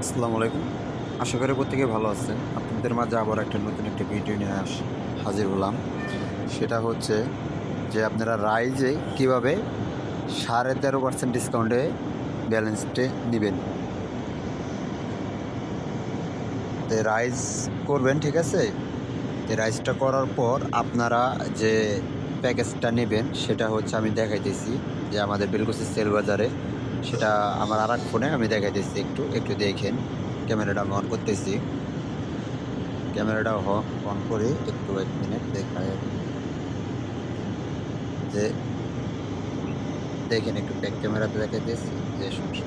আসসালামু আলাইকুম। আশা করি প্রত্যেকে ভালো আছেন। আপনাদের মাঝে আবার একটা নতুন একটা ভিডিও নিয়ে হাজির হলাম। সেটা হচ্ছে যে আপনারা রাইজে কীভাবে 13.5% ডিসকাউন্টে ব্যালেন্সটে নিবেন। তো রাইজ করবেন, ঠিক আছে? তো রাইজটা করার পর আপনারা যে প্যাকেজটা নেবেন সেটা হচ্ছে আমি দেখাইতেছি যে আমাদের বেলকুচি সেল বাজারে, সেটা আমার আরেক ফোনে আমি দেখাইতেছি। একটু দেখেন। ক্যামেরাটা আমি অন করতেছি। ক্যামেরাটা অন করে একটু 1 মিনিট দেখায় যে দেখেন, একটু ব্যাক ক্যামেরাতে দেখাইতেছি যে সমস্যা।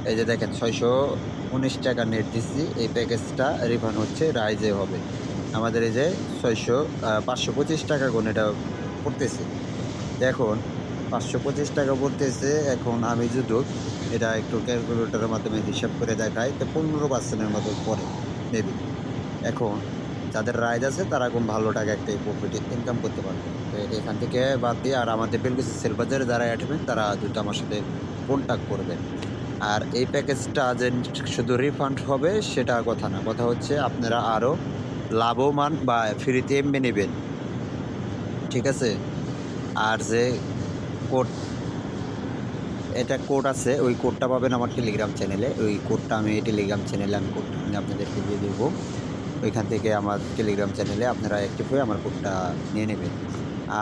এই যে দেখেন 619 টাকা নেট দিচ্ছি। এই প্যাকেজটা রিফান্ড হচ্ছে রাইজে হবে। আমাদের এই যে 525 টাকা গুণ এটা পড়তেছে। এখন 525 টাকা পড়তেছে। এখন আমি যদি এটা একটু ক্যালকুলেটরের মাধ্যমে হিসাব করে দেখাই, তো 15% মতো পড়ে মেবি। এখন যাদের রাইড আছে তারা এখন ভালো টাকা একটা প্রফিট ইনকাম করতে পারবে। তো এখান থেকে বাদ দিয়ে আর আমাদের বেলকুচি সেল বাজারে যারা আসবেন তারা দ্রুত আমার সাথে কন্ট্যাক্ট করবেন। আর এই প্যাকেজটা যে শুধু রিফান্ড হবে সেটা কথা না, কথা হচ্ছে আপনারা আরও লাভবান বা ফ্রিতে এমবি নেবেন, ঠিক আছে? আর যে কোড এটা কোড আছে, ওই কোডটা পাবেন আমার টেলিগ্রাম চ্যানেলে। ওই কোডটা আমি টেলিগ্রাম চ্যানেলে কোডটা আমি আপনাদেরকে দিয়ে দেবো। ওইখান থেকে আমার টেলিগ্রাম চ্যানেলে আপনারা অ্যাক্টিভ হয়ে আমার কোডটা নিয়ে নেবেন।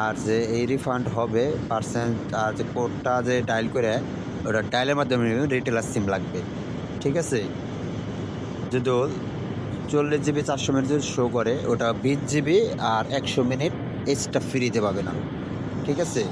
আর যে এই রিফান্ড হবে পার্সেন্ট, আর যে কোডটা যে ডায়াল করে ওটা ডায়ালের মাধ্যমে নেবেন, রিটেলার সিম লাগবে, ঠিক আছে? যদি 40 জিবি 400 মিনিট যদি শো করে, ওটা 20 জিবি আর 100 মিনিট এক্সট্রা ফ্রিতে পাবেন না, ঠিক আছে?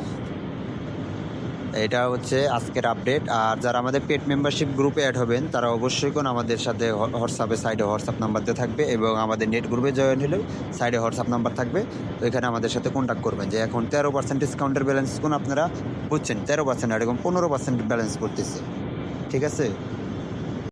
এটা হচ্ছে আজকের আপডেট। আর যারা আমাদের পেড মেম্বারশিপ গ্রুপে অ্যাড হবেন তারা অবশ্যই আমাদের সাথে হোয়াটসঅ্যাপে সাইডে হোয়াটসঅ্যাপ নাম্বার দিয়ে থাকবে, এবং আমাদের নেট গ্রুপে জয়েন হলেও সাইডে হোয়াটসঅ্যাপ নাম্বার থাকবে। তো এখানে আমাদের সাথে কন্ট্যাক্ট করবেন যে এখন 13% ডিসকাউন্টের ব্যালেন্স আপনারা বুঝছেন, 13% আর এরকম 15% ব্যালেন্স করতেছে, ঠিক আছে?